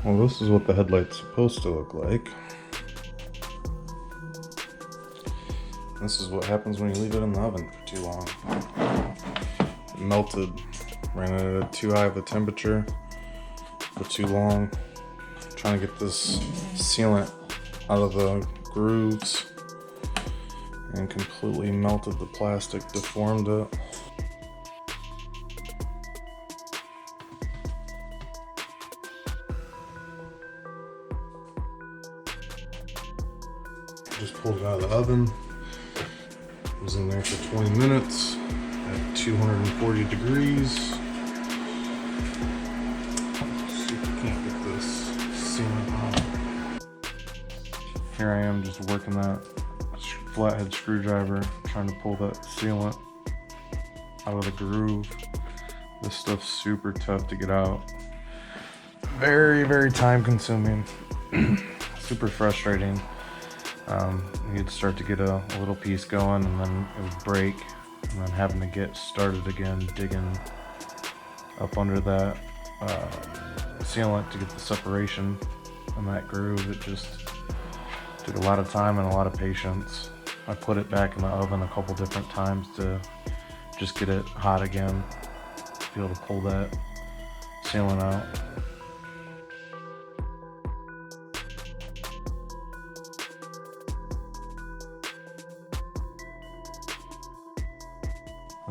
Well, this is what the headlight's supposed to look like. This is what happens when you leave it in the oven for too long. It melted. Ran it at too high of a temperature for too long. Trying to get this sealant out of the grooves and completely melted the plastic, deformed it. Just pulled it out of the oven. It was in there for 20 minutes at 240 degrees. Let's see if we can't get this sealant out. Here I am just working that flathead screwdriver, trying to pull that sealant out of the groove. This stuff's super tough to get out. Very, very time consuming. Super frustrating. You'd start to get a little piece going and then it would break, and then having to get started again, digging up under that sealant to get the separation in that groove. It just took a lot of time and a lot of patience. I put it back in the oven a couple different times to just get it hot again, be able to pull that sealant out.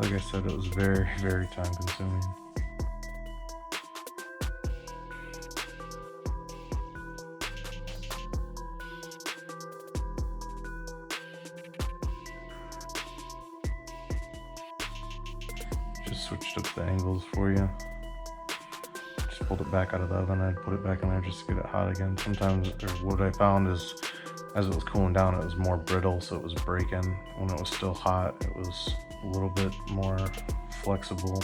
Like I said, it was very, very time consuming. Just switched up the angles for you. Just pulled it back out of the oven. I'd put it back in there just to get it hot again. Sometimes, or what I found is, as it was cooling down, it was more brittle, so it was breaking. When it was still hot, it was a little bit more flexible,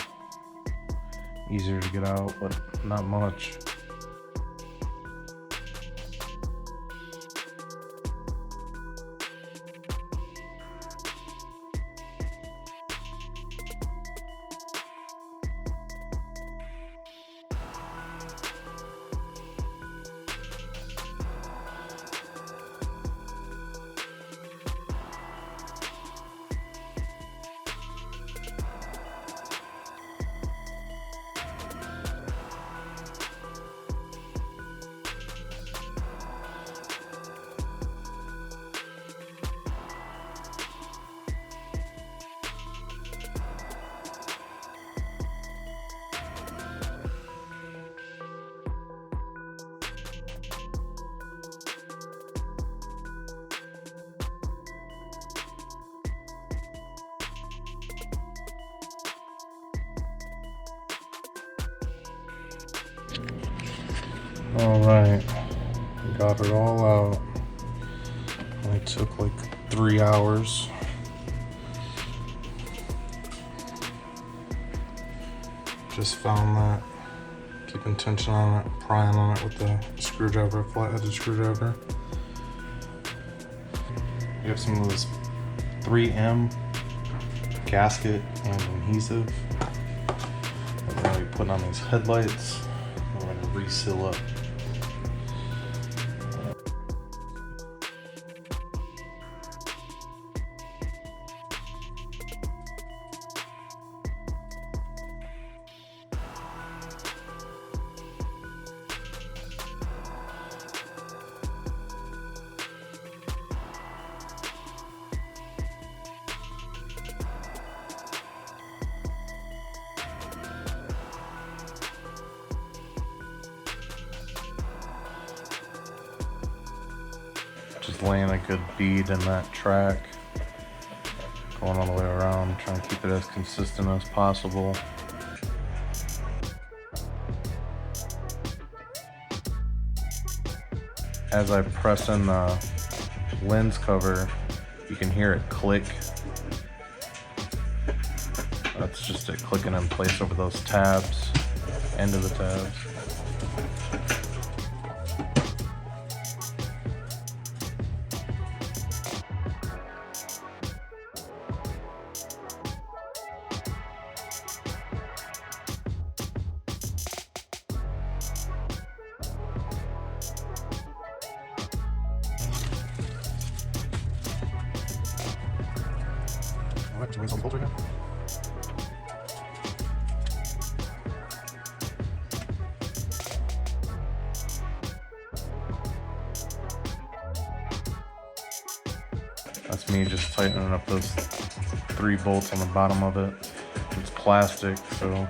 easier to get out, but not much. All right, got it all out. It took like 3 hours. Just found that. Keeping tension on it, prying on it with the screwdriver, flat-headed screwdriver. You have some of this 3M gasket and adhesive that we're going to be putting on these headlights. We're going to reseal up. Just laying a good bead in that track, going all the way around, trying to keep it as consistent as possible. As I press in the lens cover, you can hear it click. That's just it clicking in place over those tabs, end of the tabs. back to some bolts right now. That's me just tightening up those 3 bolts on the bottom of it. It's plastic, so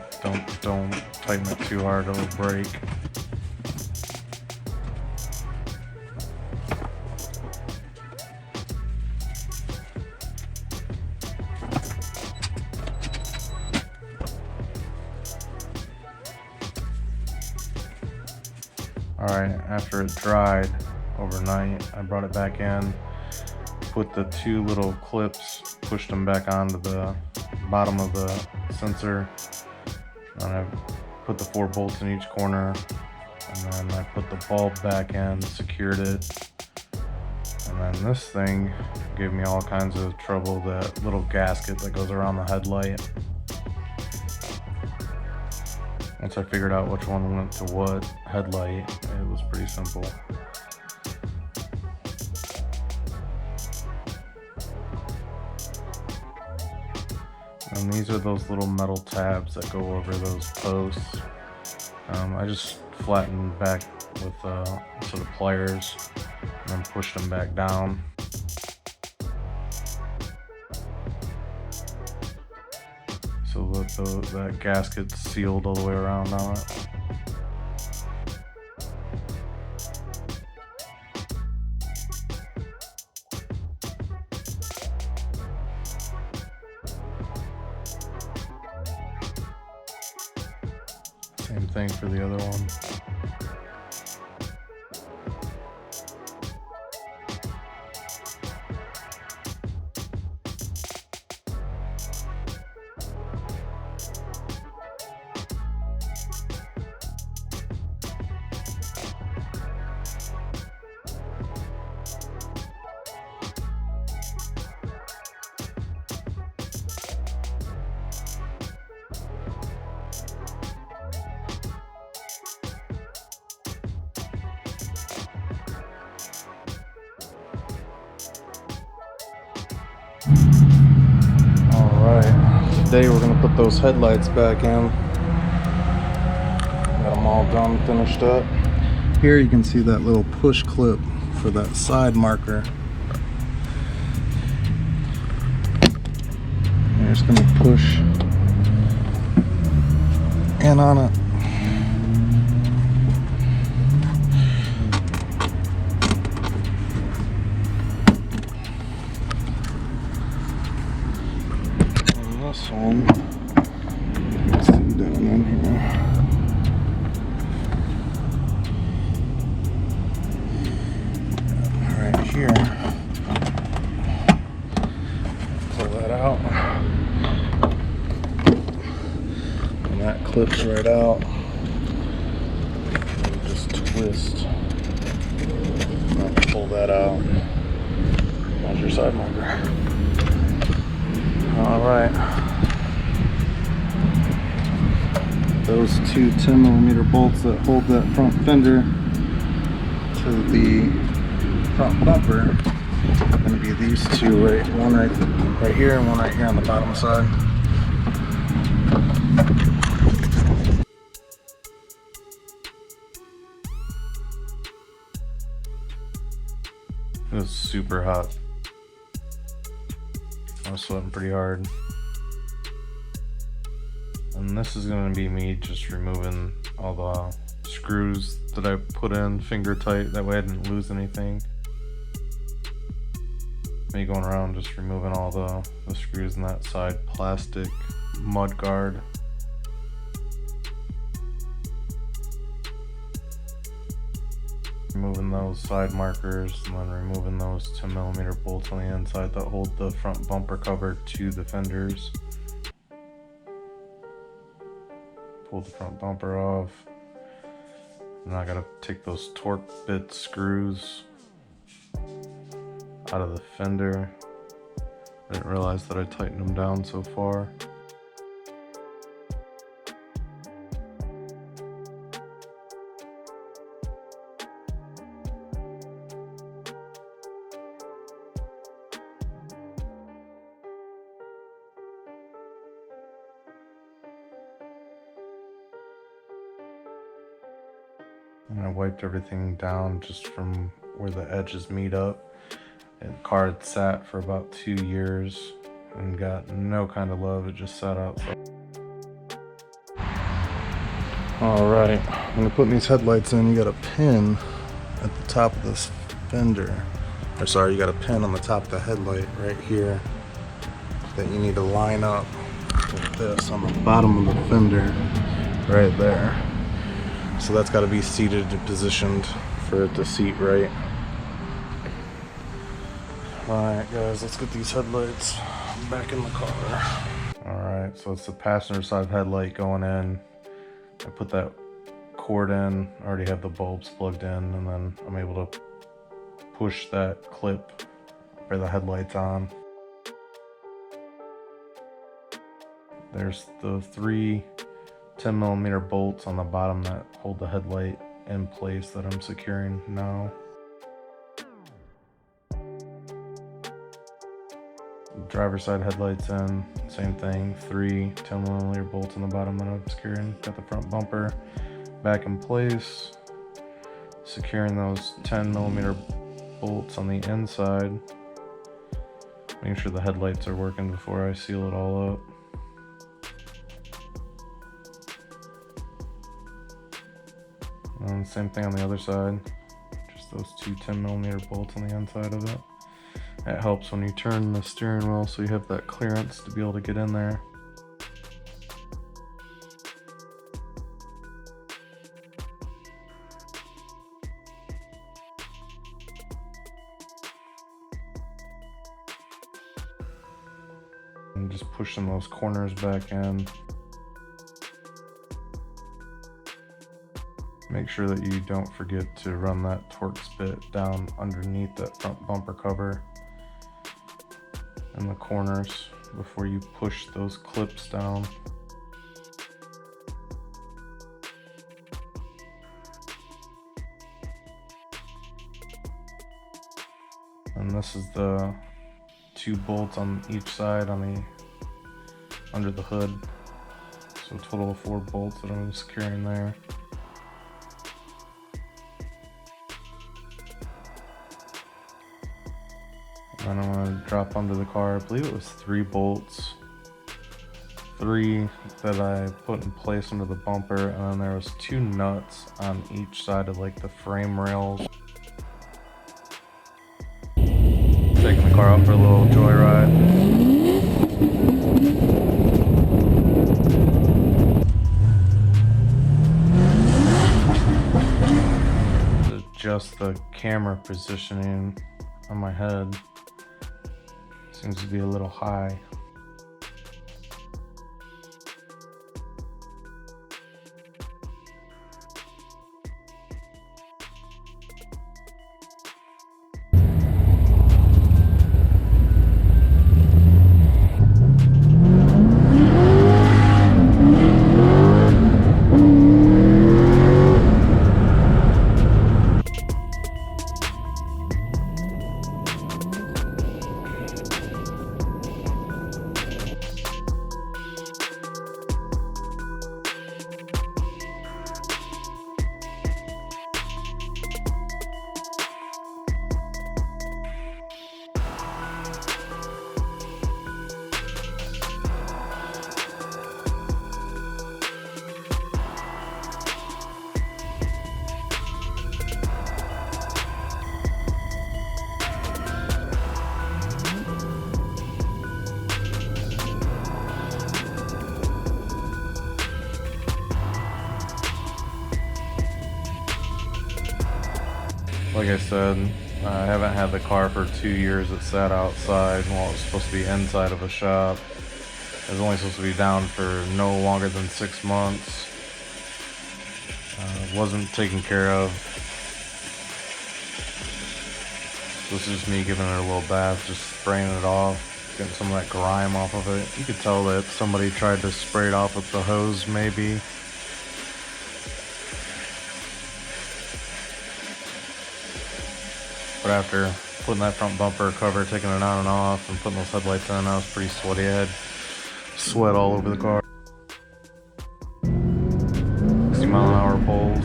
don't tighten it too hard, it'll break. Alright, after it dried overnight, I brought it back in, put the 2 little clips, pushed them back onto the bottom of the sensor, and I put the 4 bolts in each corner, and then I put the bulb back in, secured it, and then this thing gave me all kinds of trouble, that little gasket that goes around the headlight. Once I figured out which one went to what headlight, it was pretty simple. And these are those little metal tabs that go over those posts. I just flattened back with sort of pliers and then pushed them back down. So that gasket's sealed all the way around on it. Same thing for the other one. Alright, today we're going to put those headlights back in. Got them all done, finished up. Here you can see that little push clip for that side marker. You're just going to push in on it. This one, let's see down in here. Right here. Pull that out. And that clips right out. And just twist. And pull that out. There's your side marker. Alright, those 2 10mm bolts that hold that front fender to the front bumper are going to be these 2, one right here and one right here on the bottom side. It was super hot. I was sweating pretty hard. And this is going to be me just removing all the screws that I put in finger tight, that way I didn't lose anything. Me going around just removing all the screws in that side plastic mud guard. Removing those side markers and then removing those 10mm bolts on the inside that hold the front bumper cover to the fenders. Pull the front bumper off. And I gotta take those torque bit screws out of the fender. I didn't realize that I tightened them down so far. And I wiped everything down just from where the edges meet up. And the car had sat for about 2 years and got no kind of love. It just sat outside. All right, I'm gonna put these headlights in. You got a pin at the top of this fender. Or sorry, you got a pin on the top of the headlight right here that you need to line up with this on the bottom of the fender right there. So that's got to be seated and positioned for it to seat right. Alright guys, let's get these headlights back in the car. Alright, so it's the passenger side headlight going in. I put that cord in, I already have the bulbs plugged in, and then I'm able to push that clip where the headlight's on. There's the 3 10mm bolts on the bottom that hold the headlight in place that I'm securing now. Driver's side headlights in, same thing, 3 10mm bolts on the bottom that I'm securing. Got the front bumper back in place, securing those 10mm bolts on the inside, making sure the headlights are working before I seal it all up. And same thing on the other side, just those 2 10mm bolts on the inside of it. That helps when you turn the steering wheel so you have that clearance to be able to get in there. And just pushing those corners back in. Make sure that you don't forget to run that Torx bit down underneath that front bumper cover in the corners before you push those clips down. And this is the 2 bolts on each side on the under the hood. So a total of 4 bolts that I'm securing there. And I'm going to drop under the car. I believe it was 3 bolts. 3 that I put in place under the bumper, and then there was 2 nuts on each side of like the frame rails. Taking the car out for a little joyride. Adjust the camera positioning on my head. Seems to be a little high. Like I said, I haven't had the car for 2 years. It sat outside while it was supposed to be inside of a shop. It was only supposed to be down for no longer than 6 months. Wasn't taken care of. So this is just me giving it a little bath, just spraying it off, getting some of that grime off of it. You could tell that somebody tried to spray it off with the hose maybe. But after putting that front bumper cover, taking it on and off, and putting those headlights on, I was pretty sweaty. I had sweat all over the car. 60 mile an hour pulls.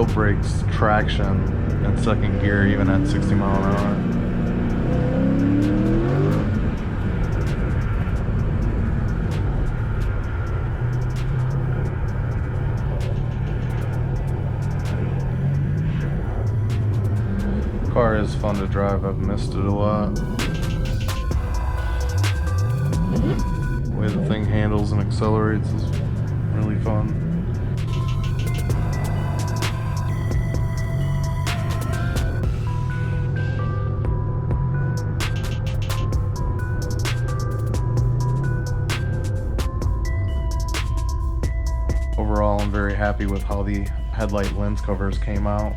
still breaks traction in second gear even at 60 mile an hour. Car is fun to drive. I've missed it a lot. The way the thing handles and accelerates is really fun. Overall, I'm very happy with how the headlight lens covers came out.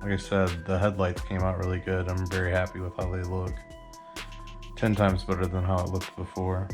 Like I said, the headlights came out really good. I'm very happy with how they look. 10 times better than how it looked before.